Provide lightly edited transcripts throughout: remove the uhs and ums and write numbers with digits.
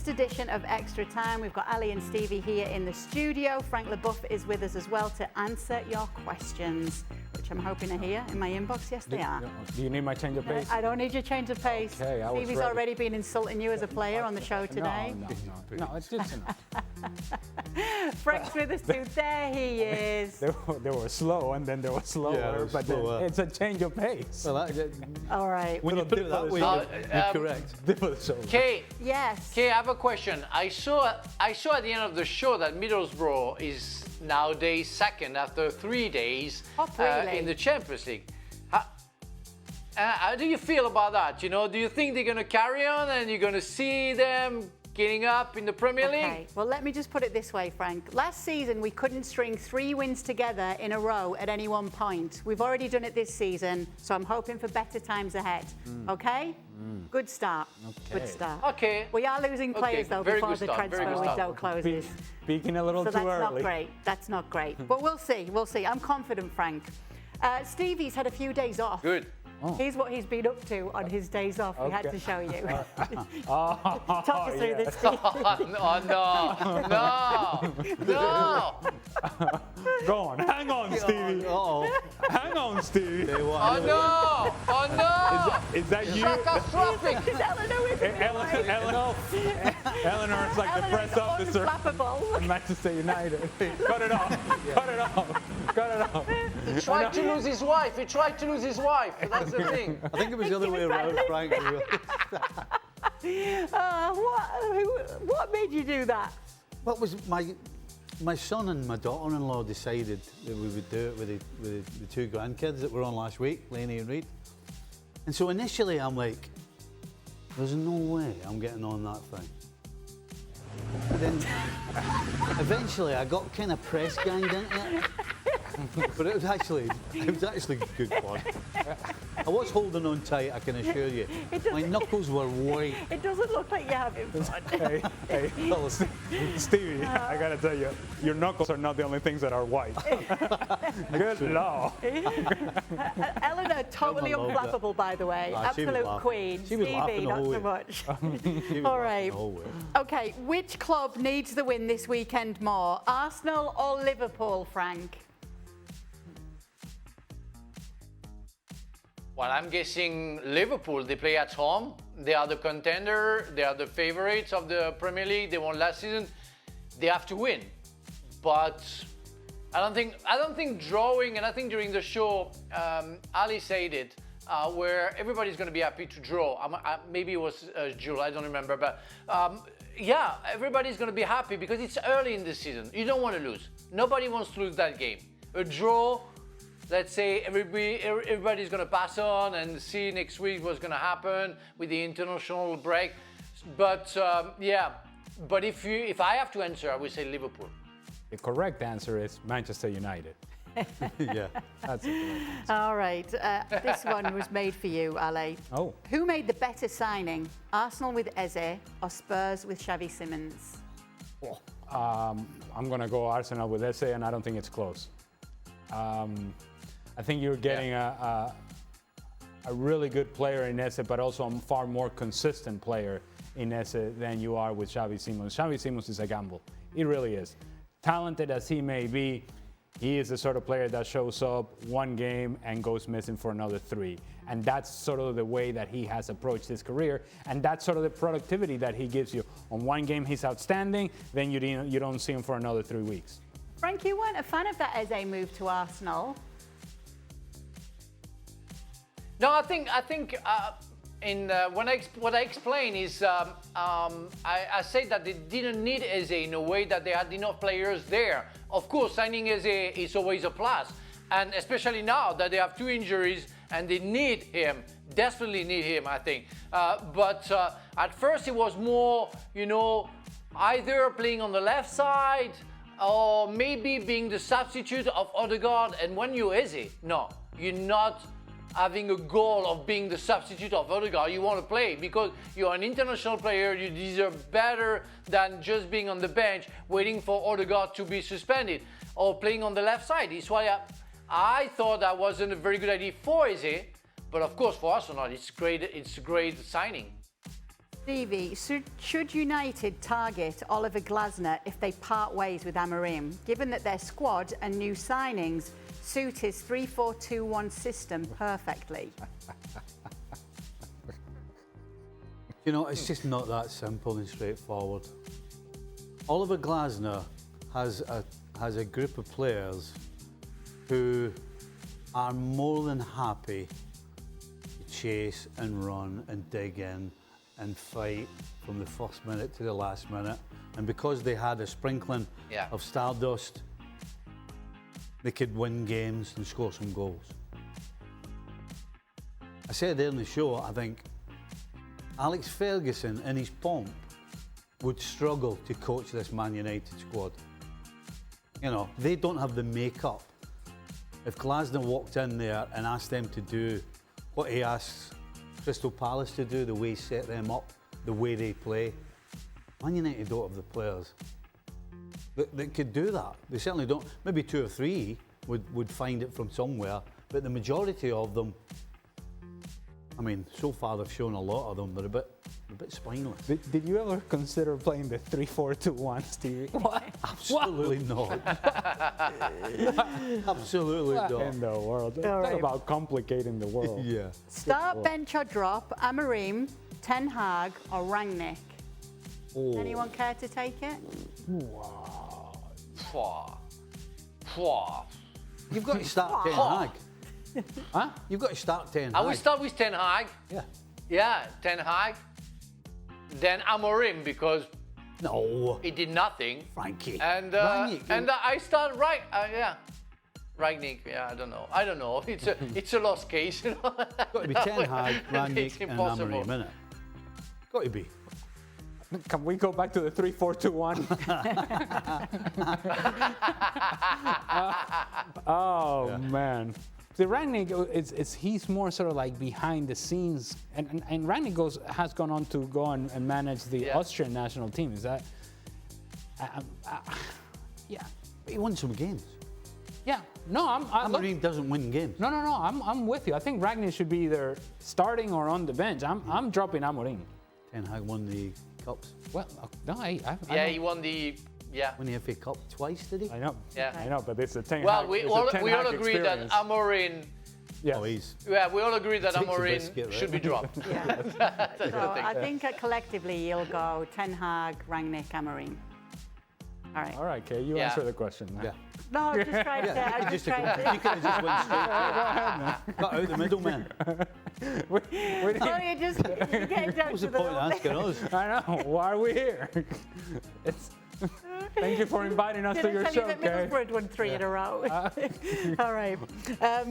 next edition of Extra Time. We've got Ali and Stevie here in the studio. Frank LeBuff is with us as well to answer your questions, which I'm hoping to hear in my inbox. Yes, they are. Do you need my change of pace? I don't need your change of pace. Okay, Stevie's already been insulting you as a player on the show today. No, it's just enough. Frank's with us too. There he is. They were slow, and then they were slower, but then it's a change of pace. Well, all right. When you put it that way, you're correct. Kay, yes. Kay, I have a question. I saw at the end of the show that Middlesbrough is nowadays second after 3 days in the Champions League. How do you feel about that? You know, do you think they're going to carry on and you're going to see them getting up in the Premier League? Okay, well, let me just put it this way, Frank. Last season, we couldn't string 3 wins together in a row at any one point. We've already done it this season, so I'm hoping for better times ahead. Okay? Good start. Okay. Good start. Okay. We are losing players, though, before the transfer window closes. Speaking a little too early. So that's not great. That's not great. But we'll see. We'll see. I'm confident, Frank. Stevie's had a few days off. Good. Oh. Here's what he's been up to on his days off. We had to show you. Talk us through this, Steve. No. Go on. Hang on, Stevie. Hang on, Stevie. Oh, no. Is that you? Catastrophic. Is Eleanor with me? Eleanor's like the press officer in Manchester United. Cut it off. Cut it off. Cut it off. He tried to lose his wife. That's the thing. I think it was the other way around, Frank. What made you do that? What was my son and my daughter-in-law decided that we would do it with the 2 grandkids that were on last week, Lainey and Reed. And so initially I'm like, there's no way I'm getting on that thing. But then eventually I got kind of press ganged into it. But it was actually good fun. I was holding on tight, I can assure you. My knuckles were white. It doesn't look like you're having fun. Hey, Stevie, I gotta tell you, your knuckles are not the only things that are white. Good Lord. Eleanor, totally unflappable, by the way. Absolute queen. Stevie, not so much. All right. Okay, which club needs the win this weekend more? Arsenal or Liverpool, Frank? Well, I'm guessing Liverpool. They play at home. They are the contender. They are the favorites of the Premier League. They won last season. They have to win. But I don't think drawing. And I think during the show, Ali said it, where everybody's going to be happy to draw. Maybe it was Jules. I don't remember. But yeah, everybody's going to be happy because it's early in the season. You don't want to lose. Nobody wants to lose that game. A draw. Let's say everybody's going to pass on and see next week what's going to happen with the international break. But yeah, but if I have to answer, I would say Liverpool. The correct answer is Manchester United. Yeah, that's it. All right, this one was made for you, Ale. Oh. Who made the better signing, Arsenal with Eze or Spurs with Xavi Simons? I'm going to go Arsenal with Eze, and I don't think it's close. I think you're getting a really good player in Eze, but also a far more consistent player in Eze than you are with Xavi Simons. Xavi Simons is a gamble. He really is. Talented as he may be, he is the sort of player that shows up one game and goes missing for another 3. And that's sort of the way that he has approached his career. And that's sort of the productivity that he gives you. On one game, he's outstanding. Then you don't see him for another 3 weeks. Frank, you weren't a fan of that Eze move to Arsenal. No, I think what I explained is I said that they didn't need Eze in a way that they had enough players there. Of course, signing Eze is always a plus, and especially now that they have 2 injuries and they need him, desperately need him, I think. But at first it was more, either playing on the left side or maybe being the substitute of Odegaard. And when you're Eze, no, you're not having a goal of being the substitute of Odegaard. You want to play because you're an international player. You deserve better than just being on the bench waiting for Odegaard to be suspended or playing on the left side. It's why I thought that wasn't a very good idea for Eze, but of course for Arsenal it's great. It's a great signing. Stevie, should United target Oliver Glasner if they part ways with Amorim, given that their squad and new signings suit his 3-4-2-1 system perfectly? You know, it's just not that simple and straightforward. Oliver Glasner has a group of players who are more than happy to chase and run and dig in and fight from the first minute to the last minute. And because they had a sprinkling of stardust, they could win games and score some goals. I said there in the show, I think Alex Ferguson in his pomp would struggle to coach this Man United squad. You know, they don't have the makeup. If Glasner walked in there and asked them to do what he asks Crystal Palace to do, the way he set them up, the way they play, Man United don't have the players that could do that. They certainly don't. Maybe 2 or 3 would find it from somewhere, but the majority of them, I mean, so far they've shown a lot of them, they're a bit spineless. Did you ever consider playing the 3-4-2-1, Stevie? What? Absolutely not. Absolutely What not. in the world? All Talk right. about complicating the world. Yeah. Start, bench or drop Amorim, Ten Hag or Rangnick? Oh. Anyone care to take it? You've got to start Ten Hag. Huh? You've got to start Ten Hag. I will start with Ten Hag. Yeah. Yeah, Ten Hag. Then Amorim, because No. he did nothing. Frankie. And Rangnick, I start Rangnick, yeah, I don't know. It's a lost case, you know. Got to be Ten Hag, It's Rangnick and impossible. Amorim, innit? Got to be. Can we go back to the 3-4-2-1? Oh, man. The Rangnick, he's more sort of like behind the scenes. And Rangnick has gone on to go and manage the Austrian national team. Is that... yeah. But he won some games. Yeah. No, Amorim doesn't win games. No. I'm with you. I think Rangnick should be either starting or on the bench. I'm dropping Amorim. Ten Hag won the cups. Well, no, I He won the Won the FA Cup twice, did he? I know. Yeah. I know, but it's a Ten Well, Hag. we it's a all Ten Hag agree that experience. Amorim. Yes. Oh, he's... We all agree that Takes a Amorim biscuit, right? should be dropped. Yeah. That's the So thing. I think collectively you'll go Ten Hag, Rangnick, Amorim. All right. All right, Kay, you Yeah. answer the question. Now. Yeah. No, I'm just trying to. Yeah, I'm you just could trying have to. just went straight Cut out the middleman. Oh, you're getting down What's to the point of the. asking us? I know. Why are we here? Thank you for inviting us Did to I your tell show, you that Kay. Middlesbrough had won 3 in a row? All right.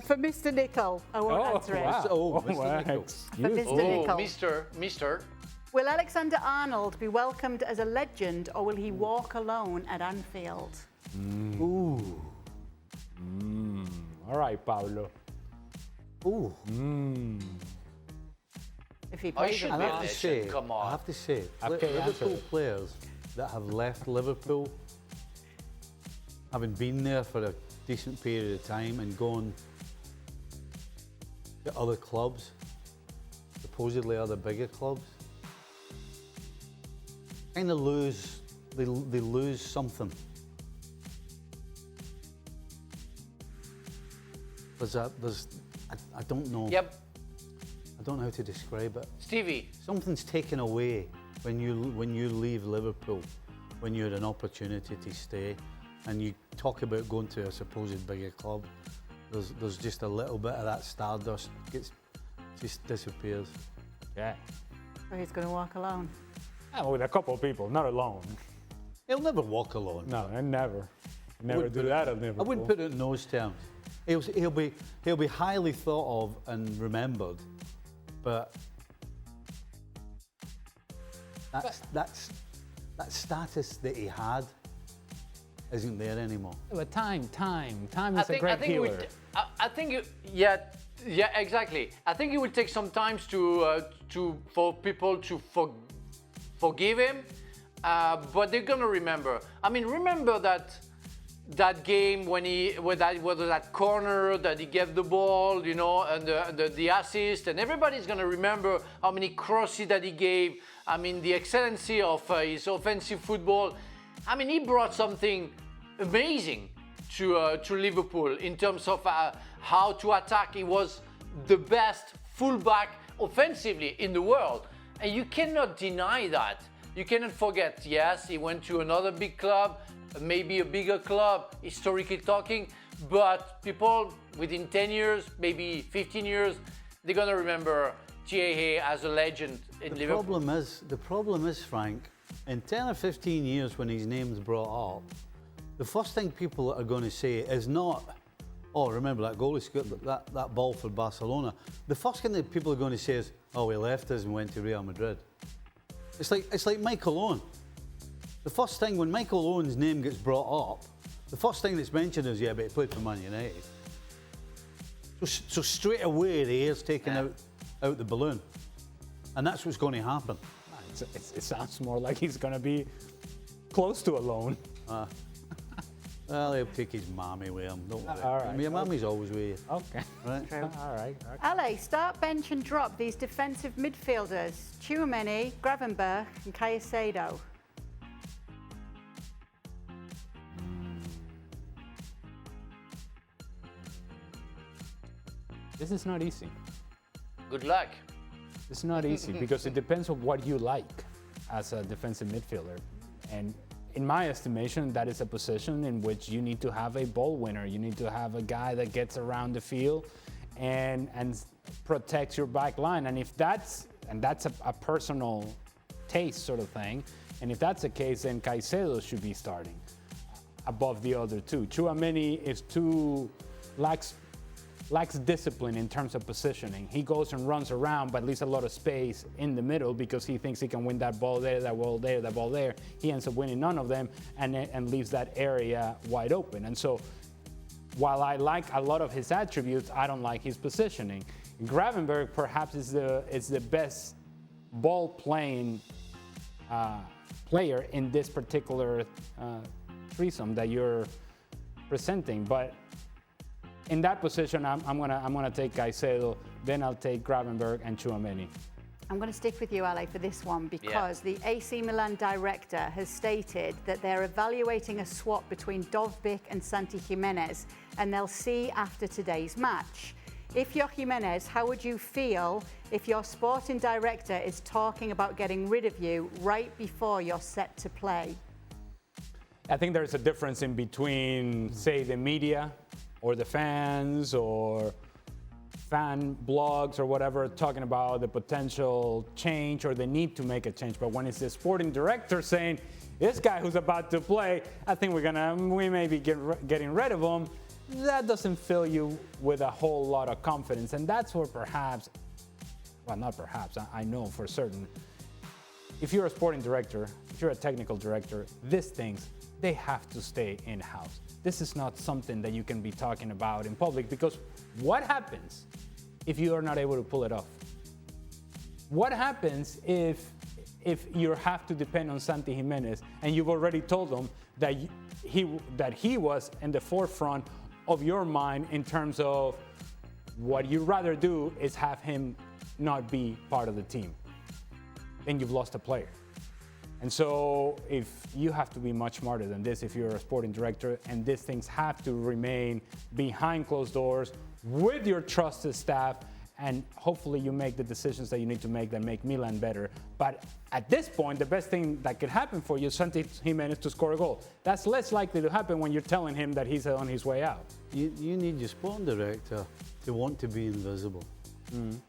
For Mr. Nicol, I won't answer it. Wow. Oh, Mr. well, Nicol. For excuse Mr. me. Nicol. Mister. Will Alexander-Arnold be welcomed as a legend or will he walk alone at Anfield? Ooh. All right, Pablo. Ooh. If he I plays should at be I a have to legend, say, come on. I have to say, Okay, Liverpool answer. players that have left Liverpool, having been there for a decent period of time and gone to other clubs, supposedly other bigger clubs, kind of lose, they lose something. I don't know. Yep. I don't know how to describe it. Stevie. Something's taken away when you leave Liverpool, when you had an opportunity to stay, and you talk about going to a supposed bigger club. There's just a little bit of that stardust just disappears. Yeah. So he's going to walk alone. With a couple of people, not alone. He'll never walk alone. No, I never. Never wouldn't do put it- that at Liverpool. I wouldn't put it in those terms. He'll be highly thought of and remembered, but that status that he had isn't there anymore. But time is I a think great it healer. would. I think exactly. I think it will take some time for people to forgive him, but they're gonna remember. I mean, remember that that game when that corner that he gave the ball, you know, and the assist, and everybody's going to remember how many crosses that he gave. I mean, the excellency of his offensive football. I mean, he brought something amazing to Liverpool in terms of how to attack. He was the best fullback offensively in the world, and you cannot deny that. You cannot forget, yes, he went to another big club, maybe a bigger club, historically talking, but people within 10 years, maybe 15 years, they're going to remember TAA as a legend in Liverpool. The problem is, Frank, in 10 or 15 years when his name's brought up, the first thing people are going to say is not, oh, remember that goal he scored, that ball for Barcelona. The first thing that people are going to say is, oh, he left us and went to Real Madrid. It's like Michael Owen. The first thing when Michael Owen's name gets brought up, the first thing that's mentioned is, yeah, but he played for Man United. So straight away the air's taken out the balloon, and that's what's going to happen. It sounds more like he's going to be close to a loan. Well, he'll take his mammy with him. Don't worry. All right. Your mammy's always with you. Okay. Right? True. All right. Ale, start, bench and drop these defensive midfielders. Tchouaméni, Gravenberch and Caicedo. This is not easy. Good luck. It's not easy because it depends on what you like as a defensive midfielder. And in my estimation, that is a position in which you need to have a ball winner. You need to have a guy that gets around the field and protects your back line. And if that's a personal taste sort of thing, and if that's the case, then Caicedo should be starting above the other two. Tchouaméni is lacks discipline in terms of positioning. He goes and runs around, but leaves a lot of space in the middle because he thinks he can win that ball there, that ball there, that ball there. He ends up winning none of them and leaves that area wide open. And so while I like a lot of his attributes, I don't like his positioning. Gravenberch perhaps is the best ball-playing player in this particular threesome that you're presenting, but in that position, I'm gonna take Caicedo, then I'll take Gravenberch and Tchouaméni. I'm going to stick with you, Ale, for this one because the AC Milan director has stated that they're evaluating a swap between Dovbyk and Santi Jimenez, and they'll see after today's match. If you're Jimenez, how would you feel if your sporting director is talking about getting rid of you right before you're set to play? I think there's a difference in between, say, the media or the fans or fan blogs or whatever talking about the potential change or the need to make a change. But when it's the sporting director saying, this guy who's about to play, I think we may be getting rid of him, that doesn't fill you with a whole lot of confidence. And that's where perhaps, well, not perhaps, I know for certain, if you're a sporting director, if you're a technical director, these things, they have to stay in-house. This is not something that you can be talking about in public, because what happens if you are not able to pull it off? What happens if you have to depend on Santi Jimenez and you've already told them that he was in the forefront of your mind in terms of what you'd rather do is have him not be part of the team? Then you've lost a player. And so if you have to be much smarter than this if you're a sporting director, and these things have to remain behind closed doors with your trusted staff, and hopefully you make the decisions that you need to make that make Milan better. But at this point, the best thing that could happen for you is Santi Jimenez to score a goal. That's less likely to happen when you're telling him that he's on his way out. You need your sporting director to want to be invisible.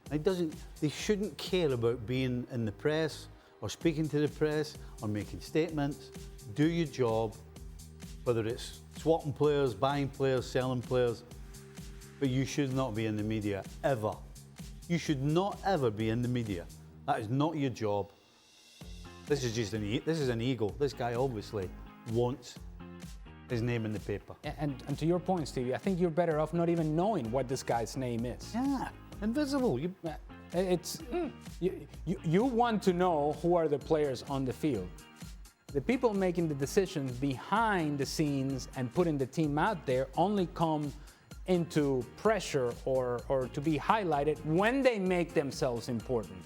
They shouldn't care about being in the press or speaking to the press or making statements. Do your job, whether it's swapping players, buying players, selling players, but you should not be in the media ever. You should not ever be in the media. That is not your job. This is just an ego. This guy obviously wants his name in the paper. And to your point, Stevie, I think you're better off not even knowing what this guy's name is. Yeah, invisible. You want to know who are the players on the field. the people making the decisions behind the scenes and putting the team out there only come into pressure or to be highlighted when they make themselves important.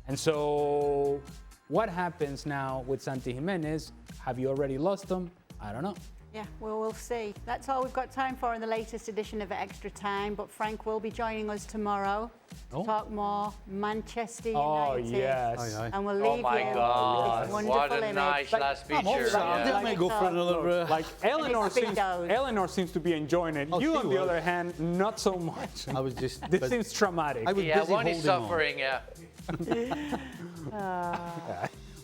And so what happens now with Santi Jimenez? Have you already lost him? I don't know. Yeah, well, we'll see. That's all we've got time for in the latest edition of Extra Time. But Frank will be joining us tomorrow to talk more Manchester United. Oh, yes. Aye, aye. And we'll leave Oh my you God! with this wonderful What a image. nice last feature. I Yeah. might go for another. Like Eleanor Speedos. seems to be enjoying it. Oh, You, she on the was. other hand, not so much. I was just. This but seems traumatic. I was Yeah, busy one is holding on. suffering. Yeah.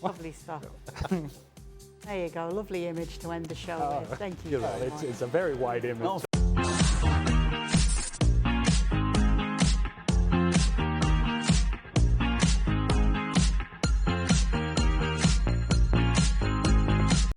Lovely stuff. There you go. Lovely image to end the show with. Thank you. It's a very wide image. No,